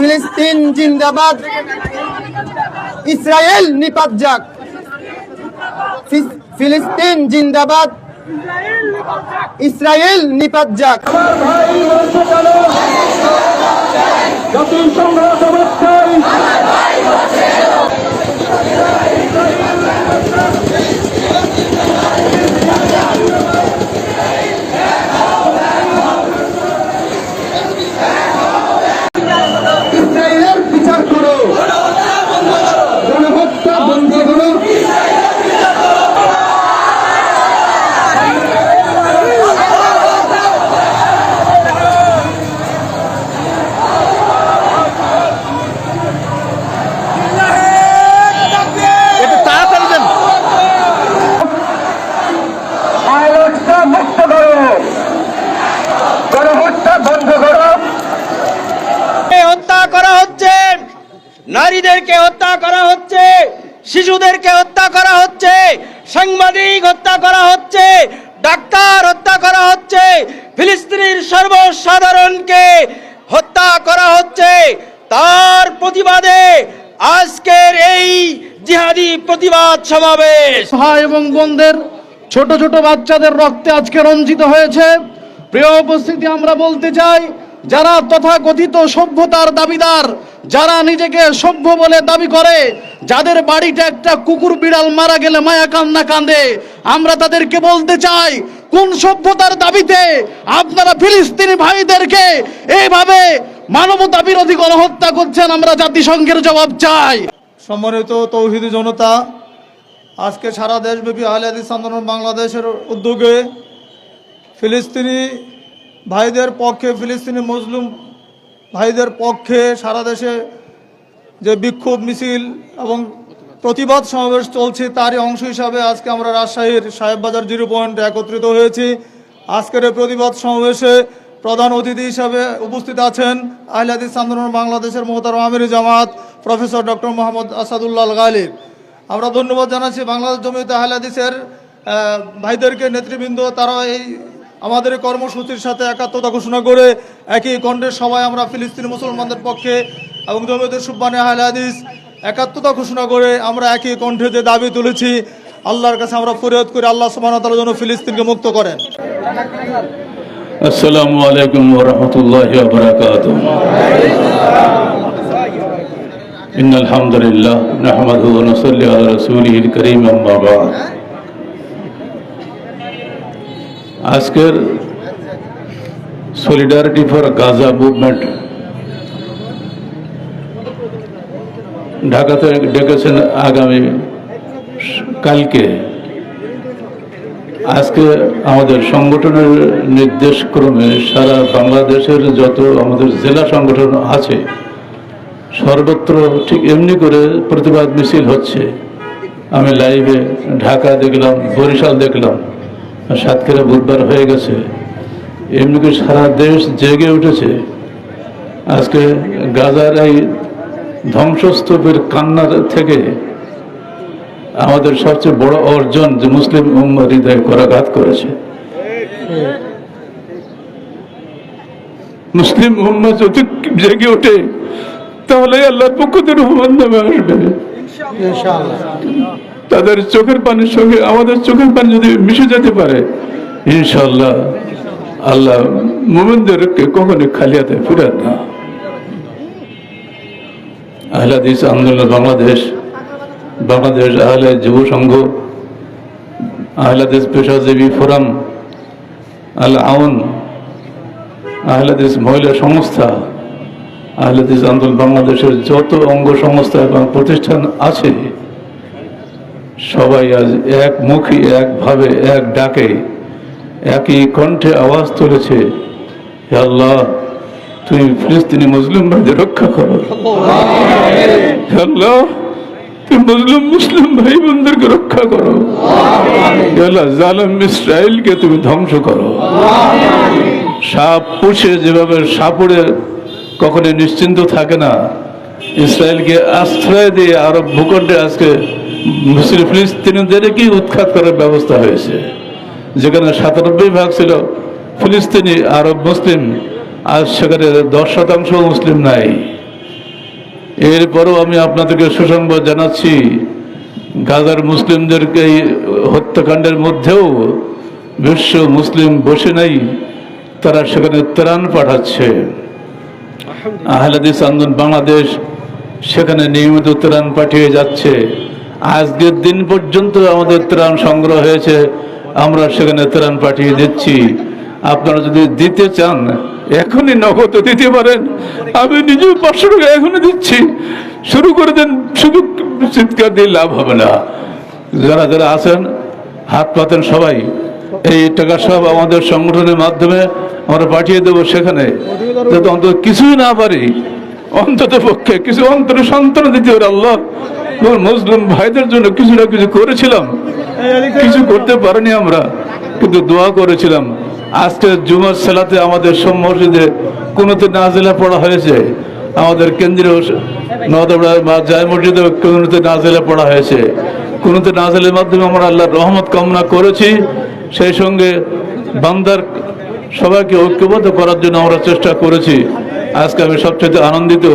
ফিলিস্তিন জিন্দাবাদ, ইসরায়েল নিপাত যাক। ফিলিস্তিন জিন্দাবাদ, ইসরায়েল নিপাত যাক। হত্যা করা হচ্ছে, নারীদেরকে হত্যা করা হচ্ছে, শিশুদেরকে হত্যা করা হচ্ছে, সাংবাদিক হত্যা করা হচ্ছে, ডাক্তার হত্যা করা হচ্ছে, ফিলিস্তিনের সর্বসাধারণকে হত্যা করা হচ্ছে। তার প্রতিবাদে আজকের এই জিহাদি প্রতিবাদ সমাবেশ। ভাই এবং বোনদের, ছোট ছোট বাচ্চাদের রক্তে আজকে রঞ্জিত হয়েছে। প্রিয় উপস্থিতি, আমরা বলতে চাই, যারা তথাকথিত সভ্যতার দাবিদার, যারা নিজেকে সভ্য বলে দাবি করে, যাদের বাড়িতে একটা কুকুর বিড়াল মারা গেলে মায়া কান্না কাঁদে, আমরা তাদেরকে বলতে চাই, কোন সভ্যতার দাবিতে আপনারা ফিলিস্তিনি ভাইদেরকে এইভাবে মানবতা বিরোধী গণহত্যা করছেন? আমরা জাতিসংঘের জবাব চাই। সম্মানিত তৌহিদি জনতা, আজকে সারা দেশব্যাপী আহলে হাদিস আন্দোলন বাংলাদেশের উদ্যোগে ফিলিস্তিনি ভাইদের পক্ষে, ফিলিস্তিনি মুসলিম ভাইদের পক্ষে সারা দেশে যে বিক্ষোভ মিছিল এবং প্রতিবাদ সমাবেশ চলছে, তারই অংশ হিসাবে আজকে আমরা রাজশাহীর সাহেববাজার 0 পয়েন্টে একত্রিত হয়েছি। আজকের এই প্রতিবাদ সমাবেশে প্রধান অতিথি হিসাবে উপস্থিত আছেন আহলে হাদিস আন্দোলন বাংলাদেশের মোহতারাম আমির জামাত প্রফেসর ডক্টর মোহাম্মদ আসাদুল্লাহ আল গালিব। আমরা ধন্যবাদ জানাচ্ছি বাংলাদেশ জমিয়তে আহলে হাদিসের ভাইদেরকে, নেতৃবৃন্দ, তারা এই আমাদের কর্মসূচির সাথে একাত্মতা ঘোষণা করে একই কণ্ঠে সবাই আমরা ফিলিস্তিনি মুসলমানদের পক্ষে এবং জমিয়তে সুবহানে আহলে হাদিস একাত্মতা ঘোষণা করে আমরা একই কণ্ঠে যে দাবি তুলেছি, আল্লাহর কাছে আমরা ফরিয়াদ করি আল্লাহ সুবহানাহু ওয়া তাআলা যেন ফিলিস্তিনকে মুক্ত করেন। আসসালামু আলাইকুম ওয়া রাহমাতুল্লাহি ওয়া বারাকাতুহু। ইন্নাল হামদুলিল্লাহ নাহমাদুহু ওয়া নুসাল্লি আলা রাসূলিহিল কারীম, আম্মা বা'দ। আজকের সলিডারিটি ফর গাজা মুভমেন্ট ঢাকাতে ডেকেছেন আগামী কালকে। আজকে আমাদের সংগঠনের নির্দেশক্রমে সারা বাংলাদেশের যত আমাদের জেলা সংগঠন আছে সর্বত্র ঠিক এমনি করে প্রতিবাদ মিছিল হচ্ছে। আমি লাইভে ঢাকা দেখলাম, বরিশাল দেখলাম, সাতক্ষীরা বুধবার হয়ে গেছে। এমনি করে সারা দেশ জেগে উঠেছে। আজকে গাজার এই ধ্বংসস্তূপের কান্নার থেকে আমাদের সবচেয়ে বড় অর্জন যে মুসলিম উম্মাহ হৃদয় করাঘাত করেছে। মুসলিম উম্মাহ যদি জেগে ওঠে তাহলে আল্লাহর পক্ষ থেকে রহমান নামে আসবে ইনশাআল্লাহ। তাদের চোখের পানির সঙ্গে আমাদের চোখের পানি যদি মিশে যেতে পারে, ইনশাআল্লাহ আল্লাহ মুমিনদেরকে কখনো খালি হাতে ফিরান না। আহলে হাদিস আন্দোলন বাংলাদেশ আহলে যুব সংঘ, আহলে হাদিস পেশাজীবী ফোরাম, আল আউন, আহলে হাদিস মহিলা সংস্থা, আহলে হাদিস আন্দোলন বাংলাদেশের যত অঙ্গ সংস্থা এবং প্রতিষ্ঠান আছে, সবাই আজ একমুখী, একভাবে, এক ডাকে, একই কণ্ঠে আওয়াজ তুলেছে, হে আল্লাহ তুমি ফিলিস্তিনি মুসলিম ভাইদের রক্ষা করো। হে আল্লাহ তুমি মুসলিম ভাই বোনদেরকে রক্ষা করো। হে আল্লাহ জালেম ইসরায়েলকে তুমি ধ্বংস করো। সাপ পুষে যেভাবে সাপুড়ে কখনো নিশ্চিন্ত থাকে না, ইসরায়েলকে আশ্রয় দিয়ে আরব ভূখণ্ডে আজকে মুসলিম ফিলিস্তিনিদেরকেই উৎখাত করার ব্যবস্থা হয়েছে। যেখানে ৯৭% ছিল ফিলিস্তিনি আরব মুসলিম, আজ সেখানে 10% মুসলিম নাই। এরপরও আমি আপনাদেরকে সুসংবাদ জানাচ্ছি, গাজার মুসলিমদেরকে এই হত্যাকাণ্ডের মধ্যেও বিশ্ব মুসলিম বসে নাই, তারা সেখানে ত্রাণ পাঠাচ্ছে। আহলে হাদিস আন্দোলন বাংলাদেশ সেখানে নিয়মিত ত্রাণ পাঠিয়ে যাচ্ছে। আজকের দিন পর্যন্ত আমাদের ত্রাণ সংগ্রহ হয়েছে, আমরা সেখানে ত্রাণ পাঠিয়ে দিচ্ছি। আপনারা যদি দিতে চান এখনই নগদ দিতে পারেন, আমি নিজেও 500 টাকা এখনই দিচ্ছি, শুরু করে দেন। শুধু চিৎকার দিয়ে লাভ হবে না, যারা যারা আছেন হাত পাতেন সবাই। এই টাকা সব আমাদের সংগঠনের মাধ্যমে আমরা পাঠিয়ে দেবো সেখানে, যাতে অন্তত কিছুই না পারি, অন্তত পক্ষে কিছু অন্তরে সন্তান দিতে পারে। আল্লাহ মুসলিম ভাইদের জন্য কিছু না কিছু করেছিলাম, কিছু করতে পারিনি আমরা, কিন্তু দোয়া করেছিলাম। আজকে জুমার সালাতে আমাদের সব মসজিদে কোনোতে নাজিলা পড়া হয়েছে, আমাদের কেন্দ্রীয় নদবড়া বা জায় মসজিদে কোনোতে নাজিলা পড়া হয়েছে। কোনোতে নাজিলের মাধ্যমে আমরা আল্লাহর রহমত কামনা করেছি, সেই সঙ্গে বান্দার সবাইকে ঐক্যবদ্ধ করার জন্য আমরা চেষ্টা করেছি। আজকে আমি সবচেয়ে আনন্দিত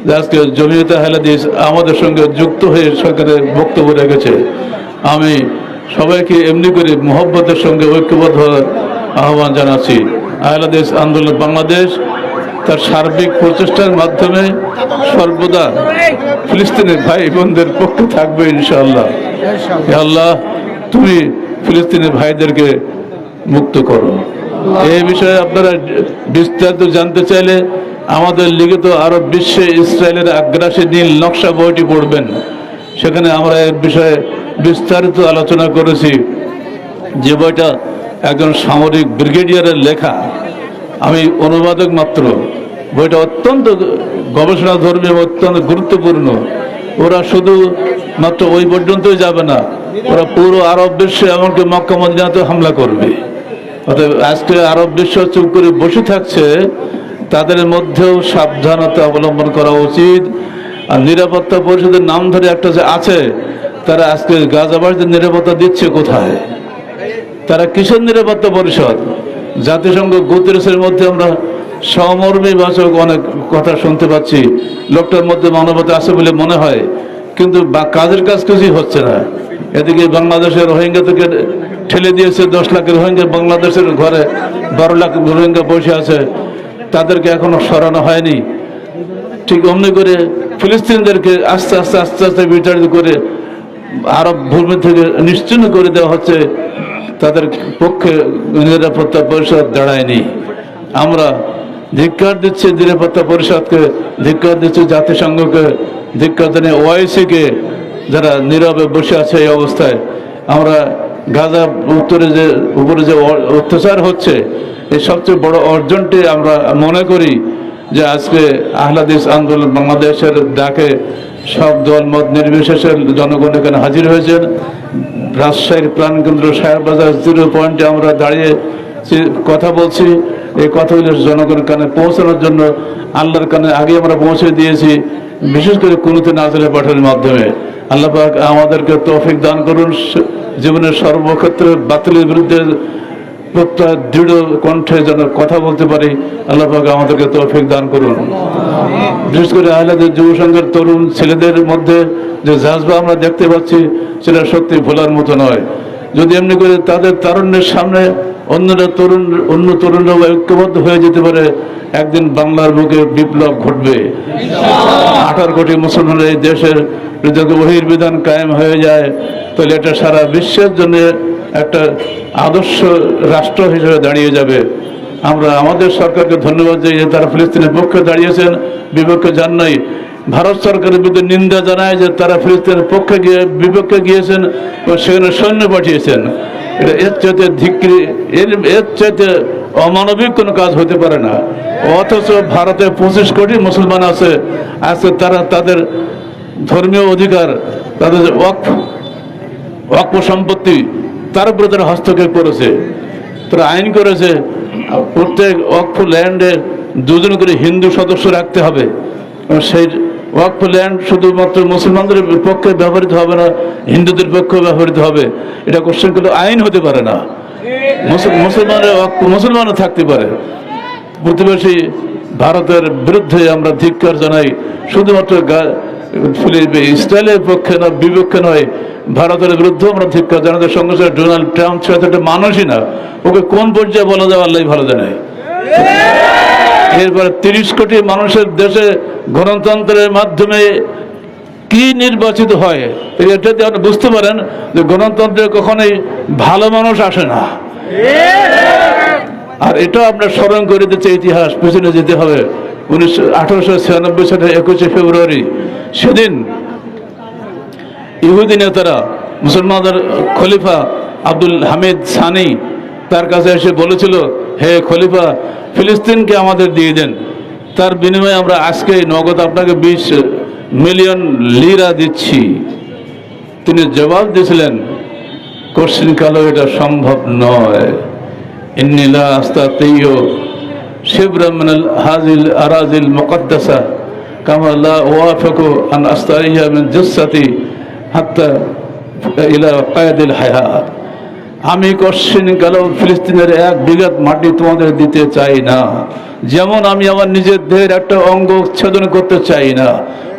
যে আজকে জমিয়তে আহলে হাদিস আমাদের সঙ্গে যুক্ত হয়ে সরকারের বক্তব্য রেখেছে। আমি সবাইকে এমনি করে মোহব্বতের সঙ্গে ঐক্যবদ্ধ হওয়ার আহ্বান জানাচ্ছি। আহলে হাদিস আন্দোলন বাংলাদেশ তার সার্বিক প্রচেষ্টার মাধ্যমে সর্বদা ফিলিস্তিনের ভাই বোনদের পক্ষে থাকবে ইনশাআল্লাহ। হে আল্লাহ, তুমি ফিলিস্তিনের ভাইদেরকে মুক্ত করো। এই বিষয়ে আপনারা বিস্তারিত জানতে চাইলে আমাদের লিখিত আরব বিশ্বে ইসরায়েলের আগ্রাসী নীল নকশা বইটি পড়বেন, সেখানে আমরা এর বিষয়ে বিস্তারিত আলোচনা করেছি। যে বইটা একজন সামরিক ব্রিগেডিয়ারের লেখা, আমি অনুবাদক মাত্র। বইটা অত্যন্ত গবেষণাধর্মী, অত্যন্ত গুরুত্বপূর্ণ। ওরা শুধু মাত্র ওই পর্যন্তই যাবে না, ওরা পুরো আরব বিশ্বে এমনকি মক্কা মদিনাতে হামলা করবে। অর্থাৎ আজকে আরব বিশ্ব চুপ করে বসে থাকছে, তাদের মধ্যেও সাবধানতা অবলম্বন করা উচিত। আর নিরাপত্তা পরিষদের নাম ধরে একটা যে আছে, তারা আজকে গাজাবাসীদের নিরাপত্তা দিচ্ছে কোথায়? তারা কিসের নিরাপত্তা পরিষদ? জাতিসংঘ গুতেরেসের মধ্যে আমরা সমর্মী বাচক অনেক কথা শুনতে পাচ্ছি, লোকটার মধ্যে মানবতা আছে বলে মনে হয়, কিন্তু কাজের কাজ কিছুই হচ্ছে না। এদিকে বাংলাদেশের রোহিঙ্গা থেকে ঠেলে দিয়েছে 10 লাখ রোহিঙ্গা, বাংলাদেশের ঘরে 12 লাখ রোহিঙ্গা বসে আছে, তাদেরকে এখনো সরানো হয়নি। ঠিক অমনি করে ফিলিস্তিনদেরকে আস্তে আস্তে আস্তে আস্তে বিতাড়িত করে আরব ভূমি থেকে নিশ্চিহ্ন করে দেওয়া হচ্ছে, তাদের পক্ষে নিরাপত্তা পরিষদ দাঁড়ায়নি। আমরা ধিক্কার দিচ্ছি নিরাপত্তা পরিষদকে, ধিক্কার দিচ্ছি জাতিসংঘকে, ধিক্কার জানিয়ে ওআইসিকে, যারা নীরবে বসে আছে এই অবস্থায়। আমরা গাজা উত্তরে যে উপরে যে অত্যাচার হচ্ছে, এই সবচেয়ে বড় অর্জনটি আমরা মনে করি যে আজকে আহলে হাদিস আন্দোলন বাংলাদেশের ডাকে সব দলমত নির্বিশেষে জনগণ এখানে হাজির হয়েছেন। রাজশাহীর প্রাণকেন্দ্র সাহেববাজার 0 পয়েন্টে আমরা দাঁড়িয়ে কথা বলছি। এই কথাগুলো জনগণের কানে পৌঁছানোর জন্য আল্লাহর কানে আগে আমরা পৌঁছে দিয়েছি, বিশেষ করে কুনুতে নাজিলা পাঠের মাধ্যমে। আল্লাহ পাক আমাদেরকে তৌফিক দান করুন, জীবনের সর্বক্ষেত্রে বাতিলের বিরুদ্ধে প্রত্যয় দৃঢ় কণ্ঠে যেন কথা বলতে পারি, আল্লাহ পাক আমাদেরকে তৌফিক দান করুন। বিশেষ করে আহলে হাদিস যুব সংঘের তরুণ ছেলেদের মধ্যে যে জাজবা আমরা দেখতে পাচ্ছি, সেটা সত্যি ভোলার মতো নয়। যদি এমনি করে তাদের তারুণ্যের সামনে অন্য তরুণরা ঐক্যবদ্ধ হয়ে যেতে পারে, একদিন বাংলার বুকে বিপ্লব ঘটবে। 18 কোটি মুসলমানের এই দেশের যদি বহির্বিধান কায়েম হয়ে যায়, তাহলে এটা সারা বিশ্বের জন্য একটা আদর্শ রাষ্ট্র হিসেবে দাঁড়িয়ে যাবে। আমরা আমাদের সরকারকে ধন্যবাদ জানাই যে তারা ফিলিস্তিনের পক্ষে দাঁড়িয়েছেন, বিপক্ষে যান নাই। ভারত সরকারের বিরুদ্ধে নিন্দা জানায় যে তারা ফিলিস্তিনের পক্ষে গিয়ে বিপক্ষে গিয়েছেন ও সেখানে সৈন্য পাঠিয়েছেন। এটা এর চাইতে ধিক্রি, এর চাইতে অমানবিক কোনো কাজ হতে পারে না। অথচ ভারতে 25 কোটি মুসলমান আছে, আজকে তারা তাদের ধর্মীয় অধিকার, তাদের যে ওয়াকফ সম্পত্তি, তার উপরে তারা হস্তক্ষেপ করেছে। তারা আইন করেছে প্রত্যেক ওয়াকফ ল্যান্ডে 2 জন করে হিন্দু সদস্য রাখতে হবে। সেই ওয়াকফ ল্যান্ড শুধুমাত্র মুসলমানদের পক্ষে ব্যবহৃত হবে না, হিন্দুদের পক্ষে ব্যবহৃত হবে। এটা কোশ্চেন করলে আইন হতে পারে না। মুসলমানরা মুসলমানও থাকতে পারে, প্রতিবেশী ভারতের বিরুদ্ধে আমরা ধিক্কার জানাই। শুধুমাত্র ইসরায়েলের পক্ষে না, বিপক্ষে নয়, ভারতের বিরুদ্ধে আমরা ধিক্কার জানাতে। সঙ্গে সঙ্গে ডোনাল্ড ট্রাম্প ছাড়া একটা মানুষই না, ওকে কোন পর্যায়ে বলা যাবে আল্লাহ ভালো জানে। এরপরে 30 কোটি মানুষের দেশে গণতন্ত্রের মাধ্যমে কি নির্বাচিত হয়, এটা যদি আপনি বুঝতে পারেন যে গণতন্ত্রে কখনোই ভালো মানুষ আসে না। আর এটা আমরা স্মরণ করে দিচ্ছে, ইতিহাস পিছনে যেতে হবে। 1896 সালে 21 ফেব্রুয়ারি সেদিন ইহুদি নেতারা মুসলমানদের খলিফা আব্দুল হামিদ সানি তার কাছে এসে বলেছিল, হে খলিফা, ফিলিস্তিনকে আমাদের দিয়ে দেন, তার বিনিময়ে আমরা আজকে নগদ আপনাকে 20 মিলিয়ন লিরা দিচ্ছি। তিনি জবাব দিয়েছিলেন, কোশ্চিন কালো এটা সম্ভব নয়। ইন্নী লা আস্তাতিউ শিবরাম মিনাল হাযিল আরাযিল মুকদ্দাসা কামা লা ওয়াফাকু আন আস্তাইয়া মিন জাসসাতি হাত্তা ইলা কায়াদিল হায়াত। আমি কোশ্চিন কালো ফিলিস্তিনের 1 বিঘা মাটি তোমাদের দিতে চাই না, যেমন আমি আমার নিজের দেহের একটা অঙ্গ ছেদন করতে চাই না।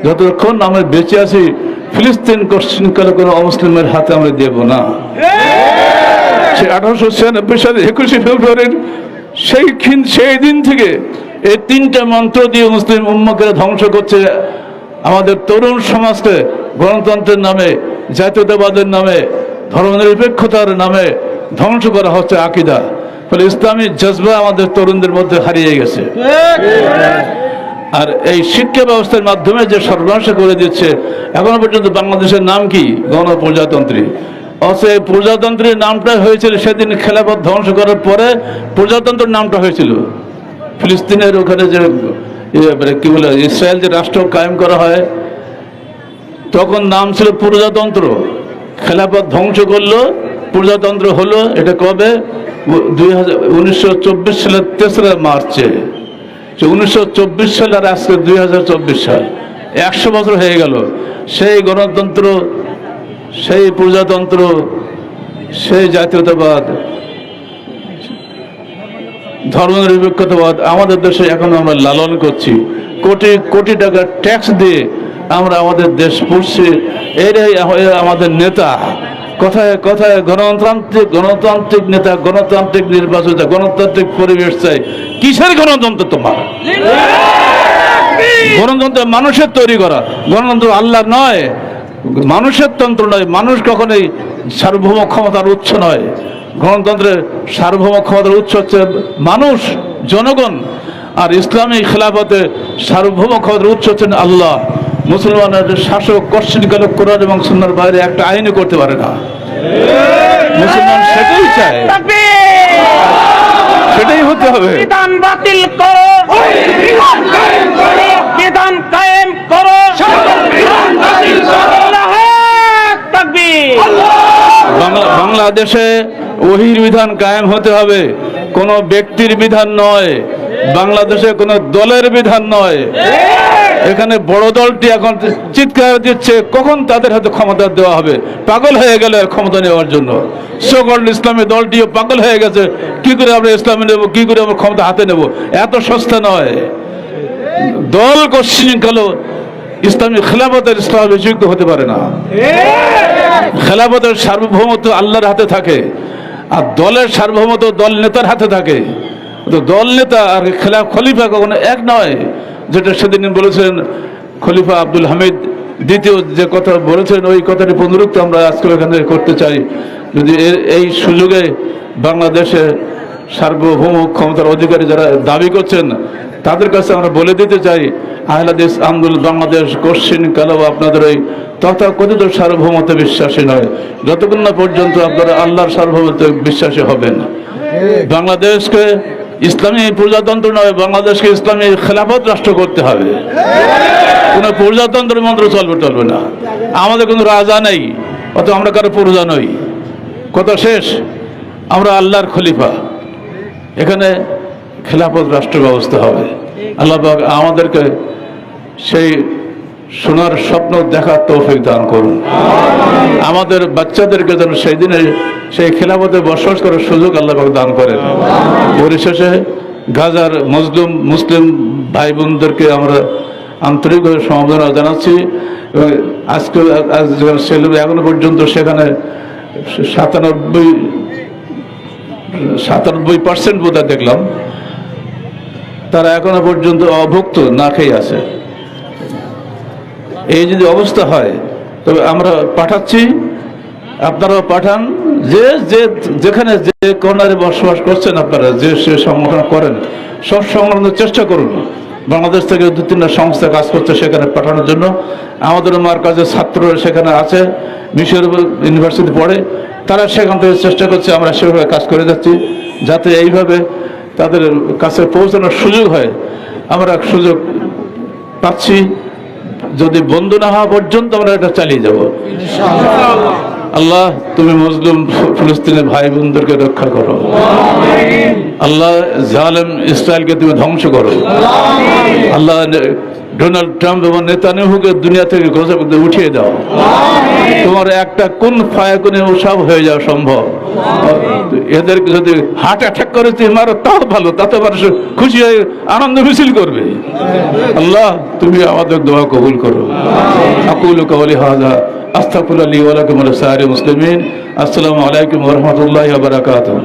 যতক্ষণ আমি বেঁচে আছি ফিলিস্তিন কোশ্চিন কালো কোনো অমুসলিমের হাতে আমরা দেব না। সেই 1896 সালে 21 ফেব্রুয়ারির সেই দিন থেকে এই 3টে মন্ত্র দিয়ে মুসলিম উম্মাহকে ধ্বংস করছে। আমাদের তরুণ সমাজকে গণতন্ত্রের নামে, জাতীয়তাবাদের নামে, ধর্মনিরপেক্ষতার নামে ধ্বংস করা হচ্ছে আকীদা। ফলে ইসলামী জজবা আমাদের তরুণদের মধ্যে হারিয়ে গেছে। আর এই শিক্ষা ব্যবস্থার মাধ্যমে যে সর্বনাশ করে দিচ্ছে, এখনো পর্যন্ত বাংলাদেশের নাম কি? গণপ্রজাতন্ত্রী। অতএব প্রজাতন্ত্রের নামটা হয়েছিল সেদিন খেলাফত ধ্বংস করার পরে প্রজাতন্ত্রের নামটা হয়েছিল। ফিলিস্তিনের ওখানে যে কি বলে ইসরায়েল যে রাষ্ট্র কায়েম করা হয়, তখন নাম ছিল প্রজাতন্ত্র। খেলাফত ধ্বংস করলো, প্রজাতন্ত্র হলো। এটা কবে? 1924 সালের 3রা মার্চে। 1924 সাল আর আজকে 2024 সাল, 100 বছর হয়ে গেল। সেই গণতন্ত্র, সেই প্রজাতন্ত্র, সেই জাতীয়তাবাদ, ধর্মনিরপেক্ষতাবাদ আমাদের দেশে এখন আমরা লালন করছি। কোটি কোটি টাকা ট্যাক্স দিয়ে আমরা আমাদের দেশ পুষছি। এরাই আমাদের নেতা। কথায় কথায় গণতান্ত্রিক নেতা, গণতান্ত্রিক নির্বাচন চাই, গণতান্ত্রিক পরিবেশ চাই। কিসের গণতন্ত্র তোমার? গণতন্ত্র মানুষের তৈরি করা, গণতন্ত্র আল্লাহর নয়, মানুষের তন্ত্র নয়। মানুষ কখনোই সার্বভৌম ক্ষমতার উৎস নয়। গণতন্ত্রের সার্বভৌম ক্ষমতার উৎস হচ্ছে মানুষ, জনগণ। আর ইসলামী খেলাফতে সার্বভৌম ক্ষমতার উৎস হচ্ছেন আল্লাহ। মুসলমানের শাসক কোশ্চিন কালো কোরআন এবং সুন্নাহর বাইরে একটা আইনও করতে পারে না। মুসলমান সেটাই চায়, সেটাই হতে হবে। বিধান বাতিল করো, বিধান কায়েম করো, বাংলাদেশে ওহির বিধান কায়েম হতে হবে, কোনো ব্যক্তির বিধান নয়। বাংলাদেশে কোনো দলের বিধান নয়। এখানে বড় দলটি এখন চিৎকার দিচ্ছে কখন তাদের হাতে ক্ষমতা দেওয়া হবে। পাগল হয়ে গেল ক্ষমতা নেওয়ার জন্য। সকল ইসলামী দলটিও পাগল হয়ে গেছে, কি করে আমরা ইসলামে নেব, কি করে আমরা ক্ষমতা হাতে নেব। এত সস্তা নয়। দল কোশ্চিন কালো ইসলামী খেলাফতের স্থলাভিষিক্ত হতে পারে না। খেলাফতের সার্বভৌমত্ব আল্লাহর হাতে থাকে, আর দলের সার্বভৌমত্ব দল নেতার হাতে থাকে। তো দল নেতা আর খলিফা কখনো এক নয়। যেটা সেদিন বলেছেন খলিফা আব্দুল হামিদ দ্বিতীয়, যে কথা বলেছেন ওই কথাটি পুনরুক্তি আমরা আজকে এখানে করতে চাই। যদি এই সুযোগে বাংলাদেশে সার্বভৌম ক্ষমতার অধিকারী যারা দাবি করছেন তাদের কাছে আমরা বলে দিতে চাই, আহলে হাদিস আন্দোলন বাংলাদেশ কোশ্চিন কালো আপনাদের ওই তথাকথিত সার্বভৌমত্বে বিশ্বাসী নয়, যতক্ষণ না পর্যন্ত আপনারা আল্লাহর সার্বভৌমত্বে বিশ্বাসী হবেন। বাংলাদেশকে ইসলামী প্রজাতন্ত্র নয়, বাংলাদেশকে ইসলামী খেলাফত রাষ্ট্র করতে হবে। কোনো প্রজাতন্ত্র মন্ত্র চলবে না। আমাদের কোনো রাজা নেই, অত আমরা কারো প্রজা নই। কথা শেষ। আমরা আল্লাহর খলিফা। এখানে খেলাফত রাষ্ট্র ব্যবস্থা হবে। আল্লাহ পাক আমাদেরকে সেই সোনার স্বপ্ন দেখার তৌফিক দান করুন। আমাদের বাচ্চাদেরকে যেন সেই দিনে সেই খেলাফতে বসবাস করার সুযোগ আল্লাহ পাক দান করেন। পরিশেষে গাজার মুসলিম ভাই বোনদেরকে আমরা আন্তরিকভাবে সমবেদনা জানাচ্ছি। এবং আজকে এখনো পর্যন্ত সেখানে 97% বোধহয় দেখলাম তারা এখনো পর্যন্ত অভুক্ত না খেয়ে আছে। এই যদি অবস্থা হয় তবে আমরা পাঠাচ্ছি, আপনারাও পাঠান। যেখানে যে কর্নারে বসবাস করছেন আপনারা, যে সে সংগঠন করেন, সব সংগঠনের চেষ্টা করুন। বাংলাদেশ থেকে 2-3টা সংস্থা কাজ করছে সেখানে পাঠানোর জন্য। আমাদের মার্কাজের ছাত্ররা সেখানে আছে, মিশর ইউনিভার্সিটি পড়ে, তারা সেখান থেকে চেষ্টা করছে। আমরা সেভাবে কাজ করে যাচ্ছি যাতে এইভাবে তাদের কাছে পৌঁছানোর সুযোগ হয়। আমরা সুযোগ পাচ্ছি, যদি বন্ধ না হওয়া পর্যন্ত আমরা এটা চালিয়ে যাব। আল্লাহ তুমি মুসলিম ফিলিস্তিনের ভাই বোনদেরকে রক্ষা করো। আল্লাহ জালেম ইসরায়েলকে তুমি ধ্বংস করো। আল্লাহ ডোনাল্ড ট্রাম্প এবং নেতানিয়াহুকে দুনিয়া থেকে উঠিয়ে দাও। তোমার একটা কোন ফায়াকুনে সব হয়ে যাওয়া সম্ভব। এদেরকে যদি হার্ট অ্যাটাক করে তুমি মারো তাও ভালো, তাতে মানুষ খুশি হয়ে আনন্দ মিছিল করবে। আল্লাহ তুমি আমাদের দোয়া কবুল করো। আকুলু কাওলি হাযা আস্তাগফিরুল্লাহ লি ওয়া লাকুম ওয়া লিসাইরিল মুসলিমিন। আসসালামু আলাইকুম ওয়া রাহমাতুল্লাহি ওয়া বারাকাতুহু।